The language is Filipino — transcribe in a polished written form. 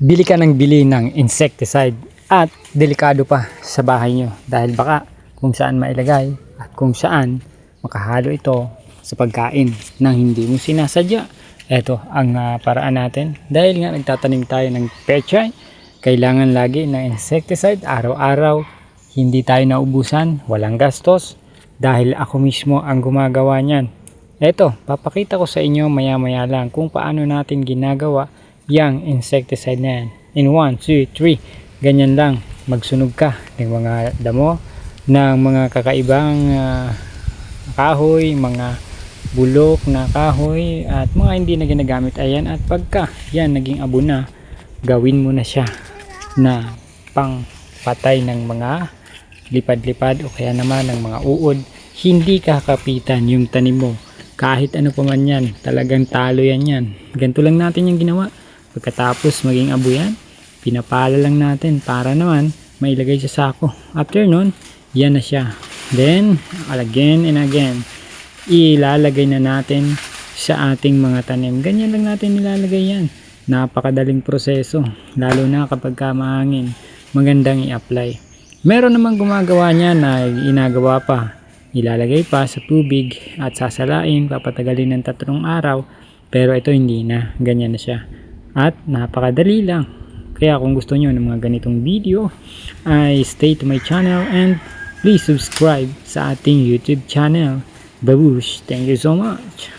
Bili ka ng bili ng insecticide at delikado pa sa bahay nyo dahil baka kung saan mailagay at kung saan makahalo ito sa pagkain nang hindi mo sinasadya. Ito ang paraan natin dahil nga nagtatanim tayo ng pechay. Kailangan lagi ng insecticide araw-araw, hindi tayo naubusan, walang gastos dahil ako mismo ang gumagawa niyan. Ito, papakita ko sa inyo maya-maya lang kung paano natin ginagawa yang insecticide na yan. In 1, 2, 3, ganyan lang. Magsunog ka ng mga damo, ng mga kakaibang kahoy, mga bulok na kahoy at mga hindi na ginagamit. Ayan, at pagka yan naging abo na, gawin mo na siya na pang patay ng mga lipad-lipad o kaya naman ng mga uod. Hindi kakapitan yung tanim mo. Kahit ano pa man yan, talagang talo yan. Ganito lang natin yung ginawa. Pagkatapos maging abo yan, pinapala lang natin para naman mailagay sa sako. After nun, yan na siya. Then, again and again, ilalagay na natin sa ating mga tanim. Ganyan lang natin ilalagay yan. Napakadaling proseso, lalo na kapag mahangin, magandang i-apply. Meron namang gumagawa niya na inagawa pa. Ilalagay pa sa tubig at sasalain, papatagalin ng 3 araw. Pero ito hindi na, ganyan na siya. At napakadali lang. Kaya kung gusto nyo ng mga ganitong video, ay stay to my channel and please subscribe sa ating YouTube channel. Babush! Thank you so much!